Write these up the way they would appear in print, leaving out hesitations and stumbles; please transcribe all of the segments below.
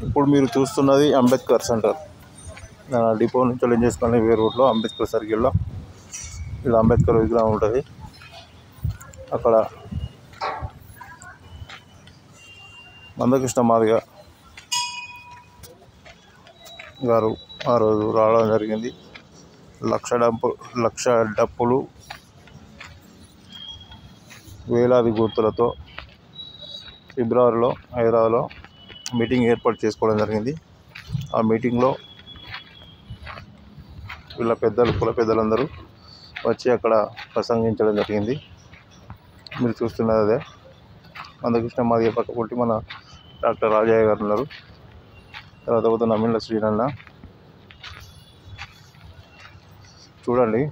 ఇప్పుడు మీరు చూస్తున్నది అంబేద్కర్ సెంటర్. డిపో నుంచి వెళ్ళి చేసుకుని వే రూట్లో అంబేద్కర్ సర్కిల్లో ఇలా అంబేద్కర్ విగ్రహం ఉంటుంది. అక్కడ మందకృష్ణ మాదిగ గారు ఆ రోజు రావడం జరిగింది. లక్ష డప్పులు వేలాది గుర్తులతో ఫిబ్రవరిలో హైదరాబాద్లో మీటింగ్ ఏర్పాటు చేసుకోవడం జరిగింది. ఆ మీటింగ్లో వీళ్ళ కుల పెద్దలందరూ వచ్చి అక్కడ ప్రసంగించడం జరిగింది. మీరు చూస్తున్నది అదే. మందకృష్ణ మాదిగ పక్క పుట్టి మన డాక్టర్ రాజయ్య గారు ఉన్నారు. తర్వాత నమ్మిళ్ళ శ్రీనన్న. చూడండి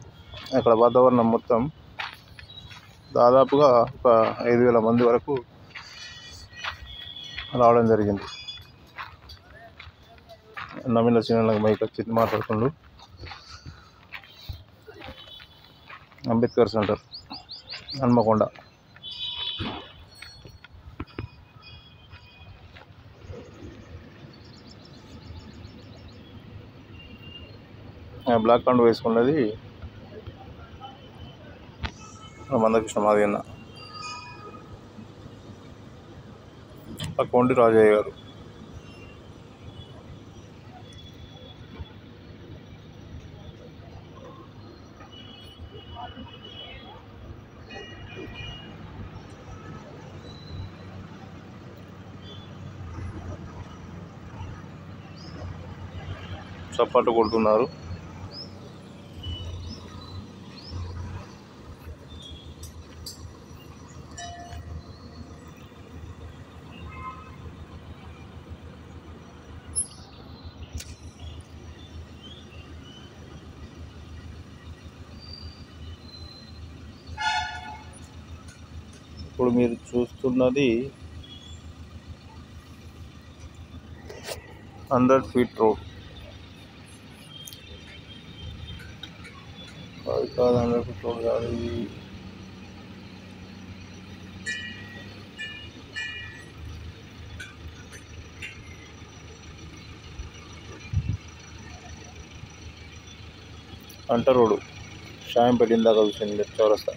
అక్కడ వాతావరణం మొత్తం దాదాపుగా ఒక 5,000 మంది వరకు రావడం జరిగింది. నమ్మిళ్ళ శ్రీనన్నకు మైక్ వచ్చి మాట్లాడుతుండ్రు. అంబేద్కర్ సెంటర్ హన్మకొండ. బ్లాక్ కండు వేసుకున్నది మందకృష్ణ మాదిగ అన్న, కొండి రాజయ్య గారు. చప్పట్లు కొడుతున్నారు. ఇప్పుడు మీరు చూస్తున్నది 100 feet రోడ్. అది కాదు 100 feet రోడ్ కాదు, అంట రోడ్డు. షాయంపేట ఇందాక చూసింది చౌరస్తా.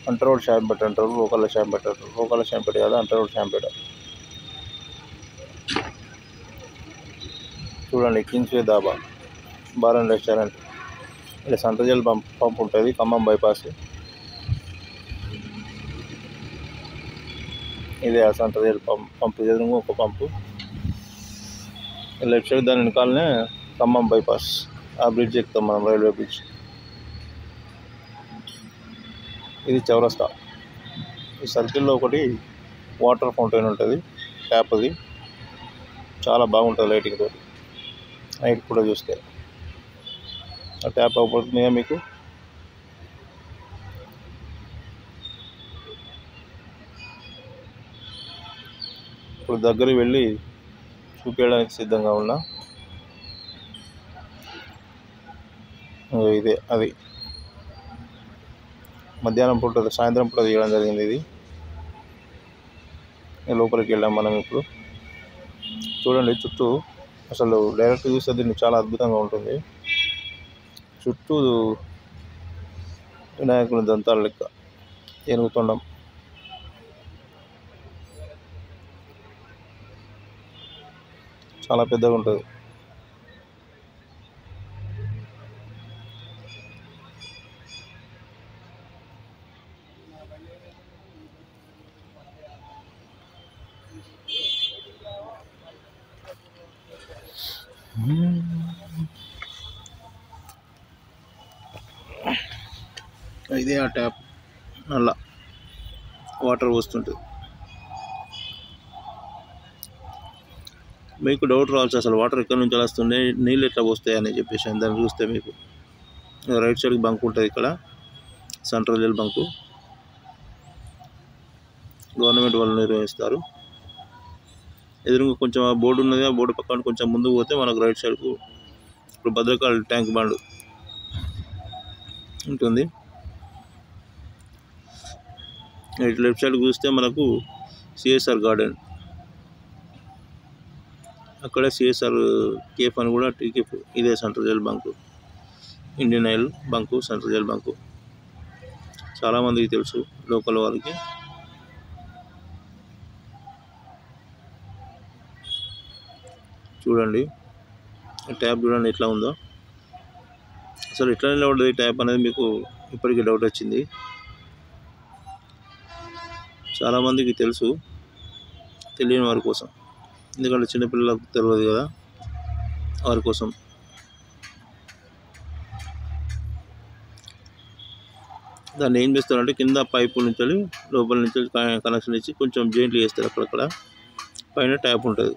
అంట రోడ్ షాయంపేట అంటారు, లోకల్ షాయంపేట అంటారు. లోకల్ షాయంపేట కాదు, అంట రోడ్ షాయంపేట. చూడండి Kingsway dhaba bar and restaurant. ఇక్కడ సంతజల్ పంప్ ఉంటుంది, ఖమ్మం బైపాస్. ఇదే ఆ సంతజల్ పంప్ ఎదురుగా ఒక పంపు. లెఫ్ట్ సైడ్ దాని వెనకాలనే ఖమ్మం బైపాస్. ఆ బ్రిడ్జ్ ఎక్కుతాం మనం, రైల్వే బ్రిడ్జ్. ఇది చౌరస్తా. ఈ సర్కిల్లో ఒకటి వాటర్ ఫౌంటైన్ ఉంటుంది, ట్యాప్. అది చాలా బాగుంటుంది లైటింగ్ తోటి. నైట్ కూడా చూస్తే ఆ ట్యాప్ అవుపడుతుందిగా మీకు. ఇప్పుడు దగ్గరికి వెళ్ళి చూపించడానికి సిద్ధంగా ఉన్నా. ఇదే అది మధ్యాహ్నం పూట సాయంత్రం పూట తీయడం జరిగింది. ఇది లోపలికి వెళ్ళాం మనం. ఇప్పుడు చూడండి చుట్టూ అసలు డైరెక్ట్ చూస్తే దీన్ని చాలా అద్భుతంగా ఉంటుంది. చుట్టూ వినాయకుని దంతాలు లెక్క ఏనుగుతొండం. చాలా పెద్దగా ఉంటుంది. ఇదే ఆ ట్యాప్, అలా వాటర్ వస్తుంటుంది. మీకు డౌట్ రావచ్చు అసలు వాటర్ ఎక్కడి నుంచి వస్తున్నాయి, నీళ్ళు ఎట్లా వస్తాయి అని చెప్పేసి. దాన్ని చూస్తే మీకు రైట్ సైడ్కి బంక్ ఉంటుంది. ఇక్కడ సెంట్రల్ జైల్ బంకు గవర్నమెంట్ వాళ్ళు నిర్వహిస్తారు. ఎదురుగా కొంచెం ఆ బోర్డు ఉన్నది. ఆ బోర్డు పక్కన కొంచెం ముందుకు పోతే మనకు రైట్ సైడ్కు ఇప్పుడు భద్రకాళి ట్యాంక్ బండ్ ఉంటుంది. ఇటు లెఫ్ట్ సైడ్ చూస్తే మనకు సిఎస్ఆర్ గార్డెన్, అక్కడ సిఎస్ఆర్ కేఫ్ అని కూడా టీకేఫ్, ఇదే central jail bunk, Indian oil bunk, central jail bunk చాలామందికి తెలుసు లోకల్ వాళ్ళకి. చూడండి ట్యాప్ చూడండి ఎట్లా ఉందో. అసలు ఎట్లా నిలబడ్డది ట్యాప్ అనేది మీకు ఇప్పటికీ డౌట్ వచ్చింది. చాలామందికి తెలుసు, తెలియని వారి కోసం, ఎందుకంటే చిన్నపిల్లలకు తెలియదు కదా, వారి కోసం. దాన్ని ఏం చేస్తారంటే కింద పైపు నుంచి లోపల నుంచి కనెక్షన్ ఇచ్చి కొంచెం జాయింట్లు చేస్తారు అక్కడక్కడ, పైన ట్యాప్ ఉంటుంది.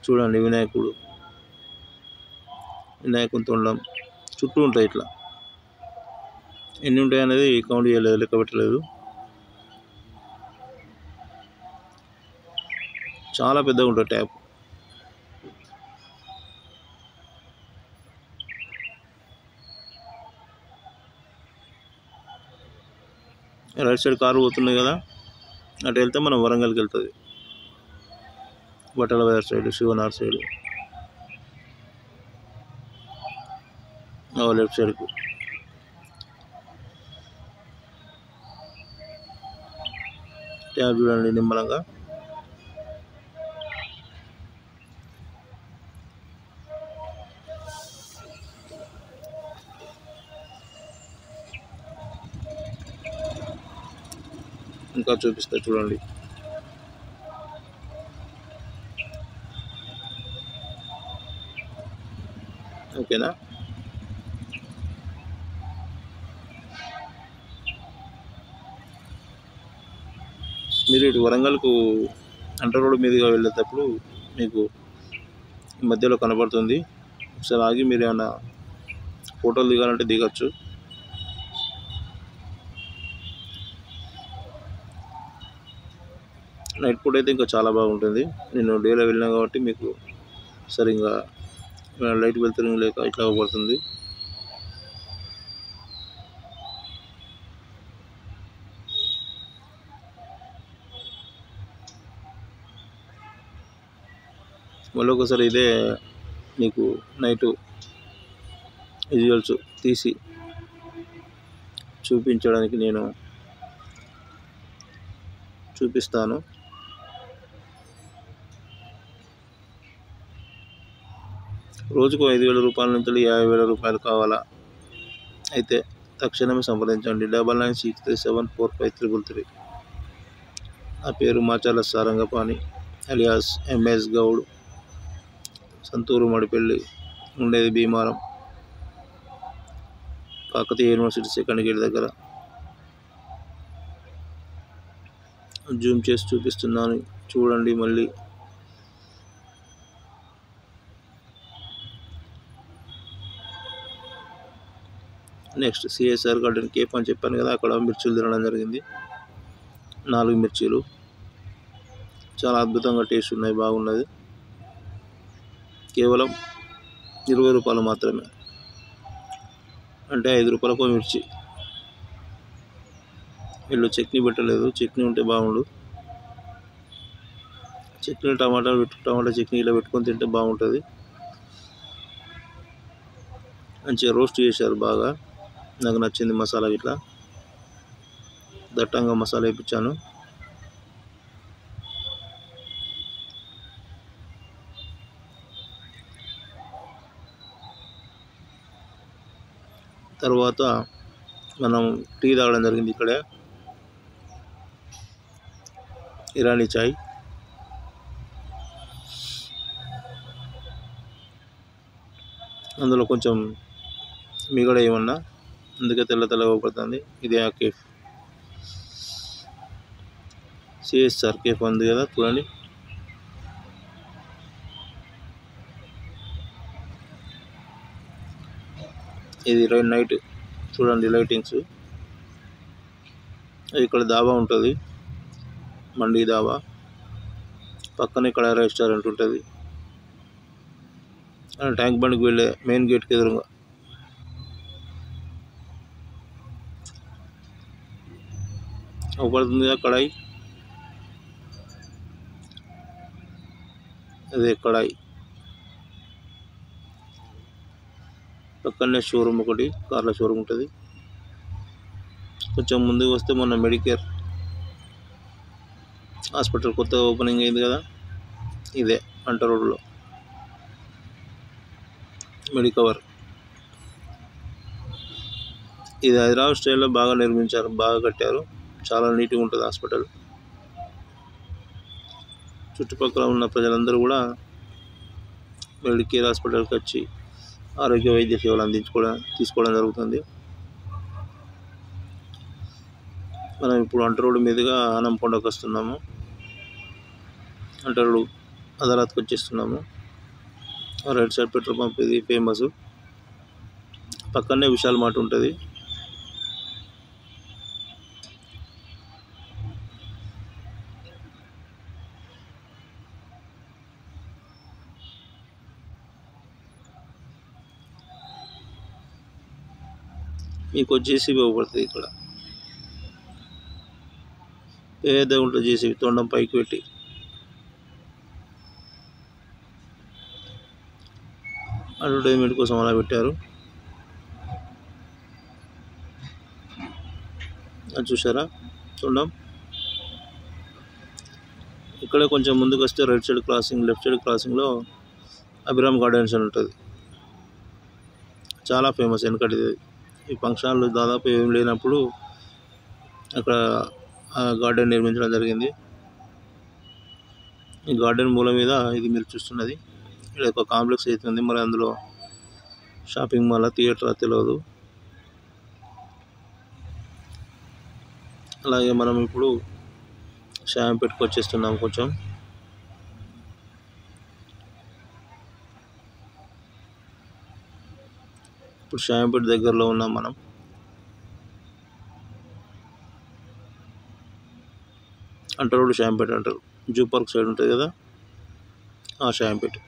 చూడండి వినాయకుని తొండం చుట్టూ ఉంటాయి. ఇట్లా ఎన్ని ఉంటాయి అనేది కౌంట్ చేయలేదు, లెక్క పెట్టలేదు. చాలా పెద్దగా ఉంటుంది ట్యాప్. రైట్ సైడ్ కారు పోతున్నాయి కదా, అటు వెళ్తే మనం వరంగల్కి వెళ్తుంది. బట్టల బజార్ సైడ్, శివనార్ సైడ్, లెఫ్ట్ సైడ్కు. ట్యాప్ చూడండి నిమ్మలంగా. ఇంకా చూపిస్తా చూడండి. ఓకేనా? మీరు ఇటు వరంగల్కు అంటర్ రోడ్ మీదుగా వెళ్ళేటప్పుడు మీకు ఈ మధ్యలో కనబడుతుంది. ఒకసారి ఆగి మీరు ఏమైనా ఫోటోలు దిగాలంటే దిగచ్చు. నైట్ పూట అయితే ఇంకా చాలా బాగుంటుంది. నేను డేలో వెళ్ళినా కాబట్టి మీకు సరిగ్గా లైట్ వెళ్తురు లేక ఇట్లా పడుతుంది. మళ్ళీ ఒకసారి ఇదే మీకు నైటు విజువల్స్ తీసి చూపించడానికి నేను చూపిస్తాను. రోజుకు 5,000 రూపాయల నుంచి 50,000 రూపాయలు కావాలా అయితే తక్షణమే సంప్రదించండి. 9963745333. నా పేరు మాచాల సారంగపాణి అలియాస్ ఎంఎస్ గౌడ్. సంతూరు మడిపల్లి, ఉండేది Bheemaram, Kakatiya university second gate దగ్గర. జూమ్ చేసి చూపిస్తున్నాను, చూడండి. మళ్ళీ నెక్స్ట్ సిఎస్ఆర్ గార్డెన్ కేఫ్ అని చెప్పాను కదా, అక్కడ మిర్చీలు తినడం జరిగింది. 4 మిర్చీలు చాలా అద్భుతంగా టేస్ట్ ఉన్నాయి, బాగున్నది. కేవలం 20 రూపాయలు మాత్రమే, అంటే 5 రూపాయలకు మిర్చి. వీళ్ళు చట్నీ పెట్టలేదు, చట్నీ ఉంటే బాగుండు. చట్నీ టమాటా చట్నీ ఇలా పెట్టుకొని తింటే బాగుంటుంది. మంచిగా రోస్ట్ చేశారు బాగా, నాకు నచ్చింది. మసాలా ఇట్లా దట్టంగా మసాలా వేయించాను. తర్వాత మనం టీ తాగడం జరిగింది ఇక్కడే, ఇరానీ చాయ్. అందులో కొంచెం మిగడ ఏమన్నా, అందుకే తెల్లగా పడుతుంది. ఇదే ఆ కేఫ్, సిఎస్ఆర్ కేఫ్ ఉంది కదా, చూడండి. ఇది నైట్ చూడండి లైటింగ్స్. ఇక్కడ దాబా ఉంటుంది, మండీ దాబా. పక్కన ఇక్కడ రెస్టారెంట్ ఉంటుంది. ట్యాంక్ బండ్కి వెళ్ళే మెయిన్ గేట్కి ఎదురుగా. అవపడుతుందిగా కడాయి, అదే కడాయి. పక్కనే షోరూమ్ ఒకటి, కార్ల షోరూమ్ ఉంటుంది. కొంచెం ముందుకు వస్తే మొన్న మెడికేర్ హాస్పిటల్ కొత్తగా ఓపెనింగ్ అయింది కదా, ఇదే అంట రోడ్లో మెడికవర్. ఇది హైదరాబాద్ స్టైల్లో బాగా నిర్మించారు, బాగా కట్టారు, చాలా నీట్గా ఉంటుంది హాస్పిటల్. చుట్టుపక్కల ఉన్న ప్రజలందరూ కూడా మెడికేర్ హాస్పిటల్కి వచ్చి ఆరోగ్య వైద్య సేవలు తీసుకోవడం జరుగుతుంది. మనం ఇప్పుడు అంట రోడ్డు మీదుగా ఆనంకొండకు వస్తున్నాము, అంట రోడ్డు అదాలత్కి వచ్చేస్తున్నాము. రైట్ సైడ్ పెట్రోల్ పంప్ ఇది ఫేమస్. పక్కనే విశాల్ మార్ట్ ఉంటుంది. మీకు జేసీబీ ఇవ్వబడుతుంది. ఇక్కడ ఏదో ఉంటుంది జేసీబీ, తొండం పైకి పెట్టి. అడ్వర్టైజ్మెంట్ కోసం అలా పెట్టారు. అది చూసారా తొండం. ఇక్కడే కొంచెం ముందుకు వస్తే right side crossing, left side క్రాసింగ్లో అభిరామ్ గార్డెన్స్ అని ఉంటుంది. చాలా ఫేమస్ వెనకటిది. ఈ ఫంక్షన్లు దాదాపు ఏం లేనప్పుడు అక్కడ గార్డెన్ నిర్మించడం జరిగింది. ఈ గార్డెన్ మూల మీద ఇది మీరు చూస్తున్నది, ఇక్కడ ఒక కాంప్లెక్స్ అవుతుంది. మరి అందులో షాపింగ్ మాల్, థియేటర్ తెలియదు. అలాగే మనం ఇప్పుడు షాంపేట్కి వచ్చేస్తున్నాం. కొంచెం ఇప్పుడు షాంపేట్ దగ్గరలో ఉన్నాం మనం. అంట రోడ్డు షాంపేట్ అంటారు. జూ పార్క్ సైడ్ ఉంటుంది కదా, ఆ షాంపేట్.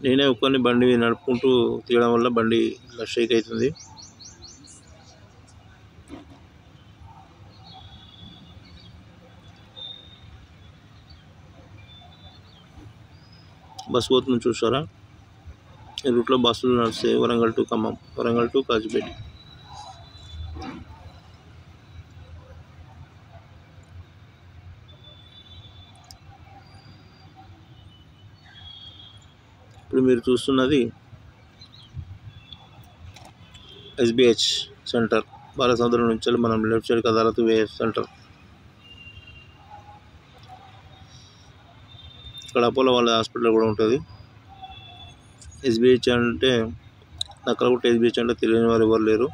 నేనే ఒక్కరిని బండి నడుపుకుంటూ తీయడం వల్ల బండి ఇలా షేక్ అవుతుంది. బస్సు పోతుంది చూసారా. ఈ రూట్లో బస్సులు నడుస్తాయి, వరంగల్ టు ఖమ్మం, వరంగల్ టు కాజీపేట. ఇప్పుడు మీరు చూస్తున్నది ఎస్బిహెచ్ సెంటర్. బాలసముద్రం నుంచి మనం లెఫ్ట్ సైడ్ అదాలత్ వే సెంటర్. ఇక్కడ అపోలో వాళ్ళ హాస్పిటల్ కూడా ఉంటుంది. ఎస్బిహెచ్ అంటే నక్కలగుట్ట ఎస్బిహెచ్ అంటే తెలియని వారు ఎవరు లేరు.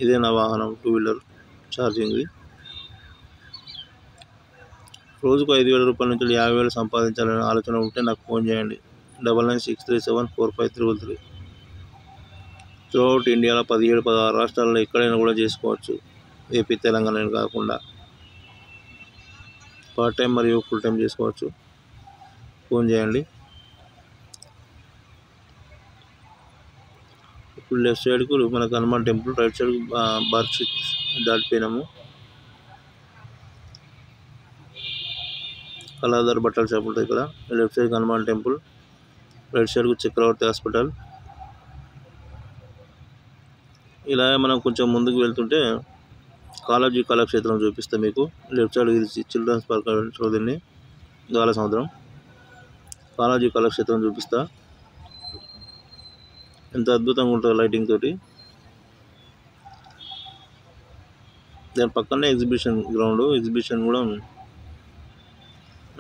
ఇదే నా వాహనం, 2 వీలర్ ఛార్జింగ్ది. రోజుకు 5,000 రూపాయల నుంచి 50,000 సంపాదించాలనే ఆలోచన ఉంటే నాకు ఫోన్ చేయండి. 9963745333. త్రూఅవుట్ ఇండియాలో 17-16 రాష్ట్రాల్లో ఎక్కడైనా కూడా చేసుకోవచ్చు, ఏపీ తెలంగాణ కాకుండా. పార్ట్ టైం మరియు ఫుల్ టైం చేసుకోవచ్చు. ఫోన్ చేయండి. ఇప్పుడు లెఫ్ట్ సైడ్కు మనకు Hanuman temple, right side park దాటిపోయినాము. కళాధర్ బట్టల షాప్ ఉంటుంది ఇక్కడ. Left side Hanuman temple, right సైడ్కు చక్రవర్తి హాస్పిటల్. ఇలా మనం కొంచెం ముందుకు వెళ్తుంటే కాళోజీ కళాక్షేత్రం చూపిస్తా మీకు. లెఫ్ట్ సైడ్ ఇది చిల్డ్రన్స్ పార్క్ అంటారు దీన్ని, బాలసముద్రం. కాళోజీ కళాక్షేత్రం చూపిస్తా. ఎంత అద్భుతంగా ఉంటుంది లైటింగ్ తోటి. దాని పక్కనే ఎగ్జిబిషన్ గ్రౌండ్, ఎగ్జిబిషన్ కూడా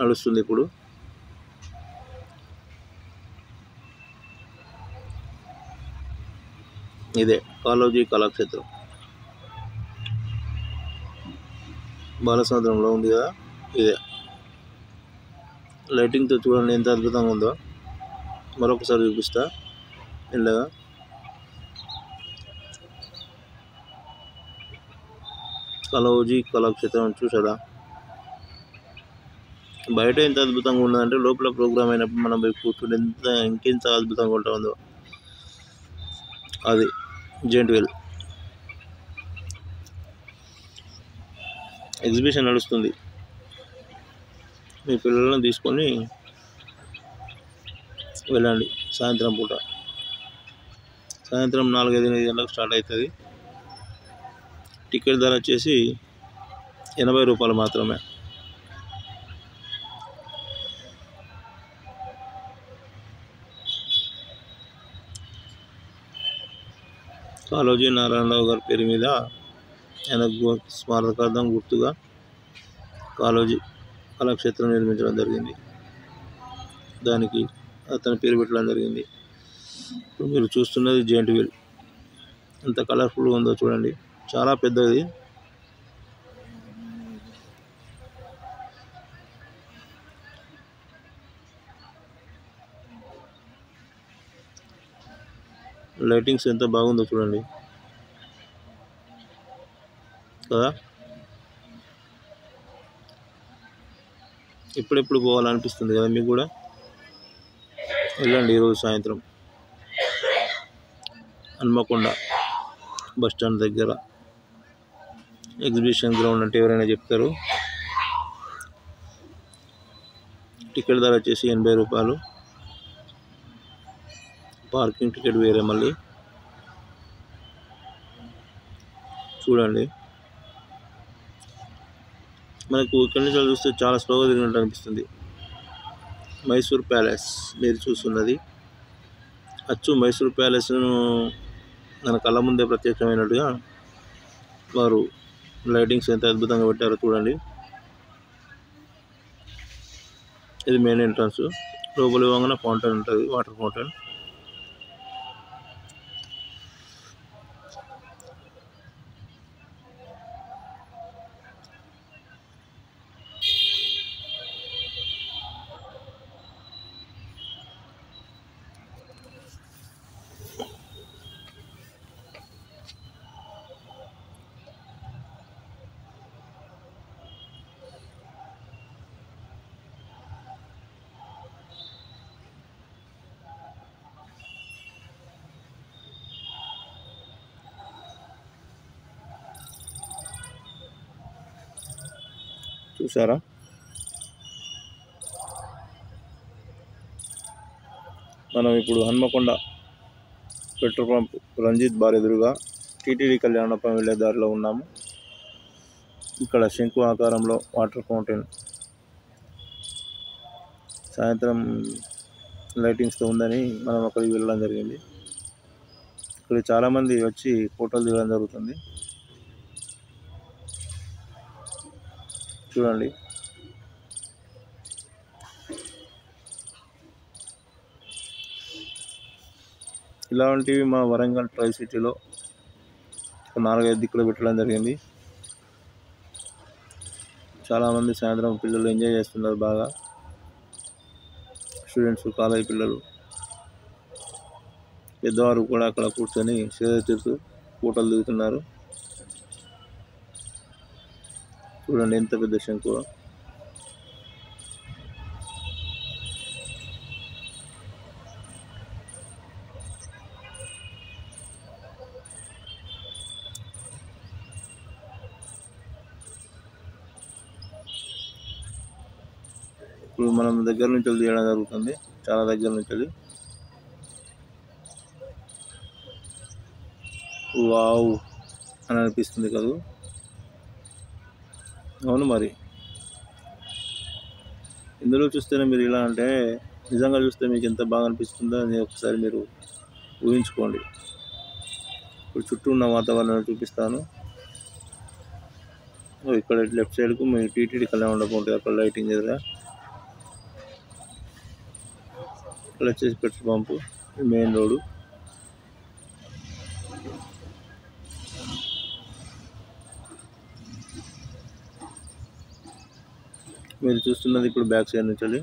నడుస్తుంది ఇప్పుడు. ఇదే కాళోజీ కళాక్షేత్రం, బాలసముద్రంలో ఉంది కదా. ఇదే లైటింగ్తో చూడండి ఎంత అద్భుతంగా ఉందో. మరొకసారి చూపిస్తా మెల్లగా. కాళోజీ కళాక్షేత్రం చూసారా. బయట ఎంత అద్భుతంగా ఉన్నదంటే లోపల ప్రోగ్రామ్ అయినప్పుడు మనం పోయి కూర్చుంటే ఇంకెంత అద్భుతంగా ఉంటుందో. అది జెయింట్ వీల్ ఎగ్జిబిషన్ నడుస్తుంది. మీ పిల్లలను తీసుకొని వెళ్ళండి. సాయంత్రం పూట, సాయంత్రం 4-5 గంటలకు స్టార్ట్ అవుతుంది. టికెట్ ధర వచ్చేసి 80 రూపాయలు మాత్రమే. కాళోజీ నారాయణరావు గారి పేరు మీద ఆయన స్మారకార్థం గుర్తుగా కాళోజీ కళాక్షేత్రం నిర్మించడం జరిగింది. దానికి అతని పేరు పెట్టడం జరిగింది. ఇప్పుడు మీరు చూస్తున్నది జెయింట్ వీల్. ఎంత కలర్ఫుల్గా ఉందో చూడండి, చాలా పెద్దది. లైటింగ్స్ ఎంత బాగుందో చూడండి కదా. ఎప్పుడెప్పుడు పోవాలనిపిస్తుంది కదా మీకు కూడా. వెళ్ళండి ఈరోజు సాయంత్రం హన్మకొండ బస్ స్టాండ్ దగ్గర ఎగ్జిబిషన్ గ్రౌండ్ అంటే ఎవరైనా చెప్తారు. టికెట్ ధర వచ్చేసి 80 రూపాయలు. పార్కింగ్ టికెట్ వేరే. మళ్ళీ చూడండి, మనకు ఇక్కడి నుంచి చూస్తే చాలా స్లోగా తిరిగినట్టు అనిపిస్తుంది. మైసూర్ ప్యాలెస్ మీరు చూస్తున్నది అచ్చు మైసూర్ ప్యాలెస్ను మన కళ్ళ ముందే ప్రత్యక్షమైనట్టుగా వారు లైటింగ్స్ ఎంత అద్భుతంగా పెట్టారో చూడండి. ఇది మెయిన్ ఎంట్రన్స్. లోపలి పోగానే ఫౌంటైన్ ఉంటుంది, వాటర్ ఫౌంటైన్. చూసారా, మనం ఇప్పుడు Hanamkonda petrol pump Ranjith bar ఎదురుగా టీటీడీ కళ్యాణపురం వెళ్ళే దారిలో ఉన్నాము. ఇక్కడ శంకు ఆకారంలో వాటర్ ఫౌంటైన్ సాయంత్రం లైటింగ్స్తో ఉందని మనం అక్కడికి వెళ్ళడం జరిగింది. ఇక్కడ చాలామంది వచ్చి ఫోటోలు దిగడం జరుగుతుంది. చూడండి, ఇలాంటివి మా వరంగల్ ట్రై సిటీలో 4-5 దిక్కులు పెట్టడం జరిగింది. చాలామంది సాయంత్రం పిల్లలు ఎంజాయ్ చేస్తున్నారు బాగా. స్టూడెంట్స్, కాలేజీ పిల్లలు, పెద్దవారు కూడా అక్కడ కూర్చొని సేద తీరుతూ ఫోటోలు దిగుతున్నారు. చూడండి ఎంత పెద్ద శంకు. ఇప్పుడు మనం దగ్గర నుంచి తీయడం జరుగుతుంది, చాలా దగ్గర నుంచి. వావ్ అని అనిపిస్తుంది కదా. అవును మరి, ఇందులో చూస్తేనే మీరు ఇలా అంటే నిజంగా చూస్తే మీకు ఎంత బాగా అనిపిస్తుందో అని ఒకసారి మీరు ఊహించుకోండి. ఇప్పుడు చుట్టూ ఉన్న వాతావరణాన్ని చూపిస్తాను. ఇక్కడ లెఫ్ట్ సైడ్కు మీ టీటీడీ కళ్యాణ మండపం ఉంటుంది, అక్కడ లైటింగ్ ఎదురుగా. ఇక్కడ వచ్చేసి పెట్రోల్ పంపు, మెయిన్ రోడ్డు. మీరు చూస్తున్నది ఇప్పుడు బ్యాక్ సైడ్ నుంచి.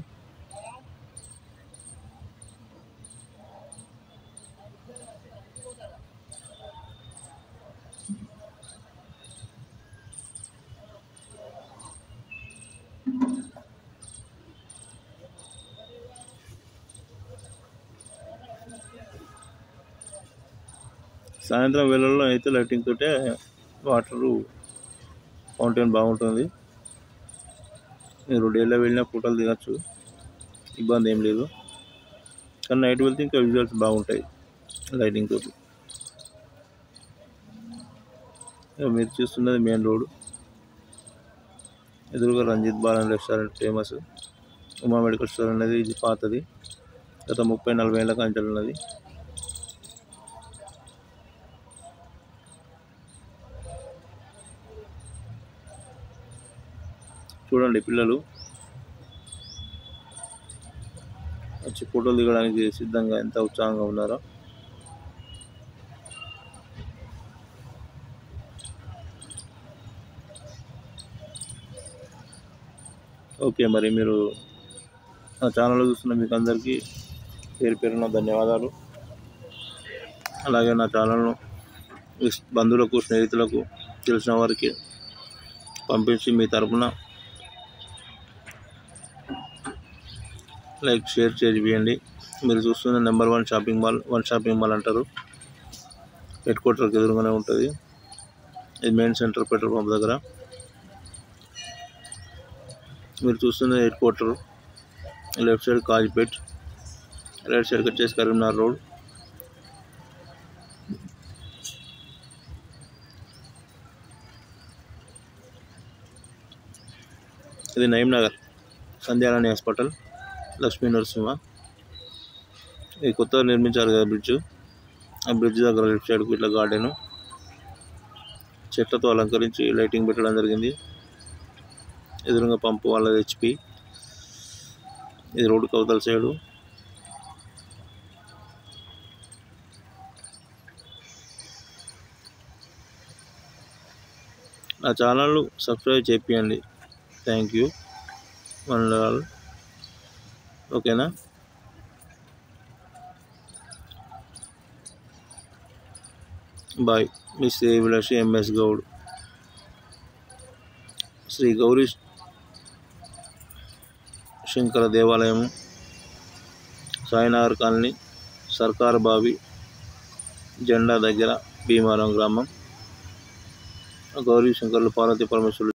సాయంత్రం వేళల్లో అయితే లైటింగ్ తోటే వాటరు ఫౌంటైన్ బాగుంటుంది. మీరు డేలో వెళ్ళినా ఫోటోలు దిగచ్చు, ఇబ్బంది ఏం లేదు. కానీ నైట్ వెళ్తే ఇంకా విజువల్స్ బాగుంటాయి లైటింగ్ తోటి. మీరు చూస్తున్నది మెయిన్ రోడ్, ఎదురుగా Ranjith Balan restaurant famous. Uma medical store అనేది ఇది పాతది, గత 30-40 ఏళ్ళ కంచెలు ఉన్నది. చూడండి పిల్లలు వచ్చి ఫోటోలు దిగడానికి సిద్ధంగా ఎంత ఉత్సాహంగా ఉన్నారో. ఓకే, మరి మీరు నా ఛానల్ చూస్తున్న మీకు అందరికీ పేరు పేరున ధన్యవాదాలు. అలాగే నా ఛానల్ను బంధువులకు, స్నేహితులకు, తెలిసిన వారికి పంపించి మీ తరపున లైక్, షేర్ చేయండి. మీరు చూస్తున్న నెంబర్ 1 షాపింగ్ మాల్ అంటారు. హెడ్ క్వార్టర్కి ఎదురుగానే ఉంటుంది. ఇది మెయిన్ సెంటర్, పెట్రోల్ పంప్ దగ్గర. మీరు చూస్తున్న head quarter, left side Kazipet, right సైడ్కి వచ్చేసి కరీంనగర్ రోడ్. ఇది నయీంనగర్ సంధ్యారాణి హాస్పిటల్, లక్ష్మీ నరసింహ. ఇది కొత్తగా నిర్మించారు కదా బ్రిడ్జ్, ఆ బ్రిడ్జ్ దగ్గర లెఫ్ట్ సైడ్కి ఇట్లా గార్డెను చెట్లతో అలంకరించి లైటింగ్ పెట్టడం జరిగింది. ఎదురుగా పంపు వాళ్ళది HP. ఇది రోడ్డు కవతల సైడు. నా ఛానల్ సబ్స్క్రైబ్ చేయండి. Thank you one and all. ఓకేనా? బాయ్. మీ శ్రీవిలాసి MS గౌడ్. శ్రీ గౌరీ శంకర దేవాలయము, సాయినగర్ కాలనీ, సర్కార్ బావి, జెండా దగ్గర, భీమారం గ్రామం. గౌరీ శంకర్లు, పార్వతీ పరమేశ్వరులు.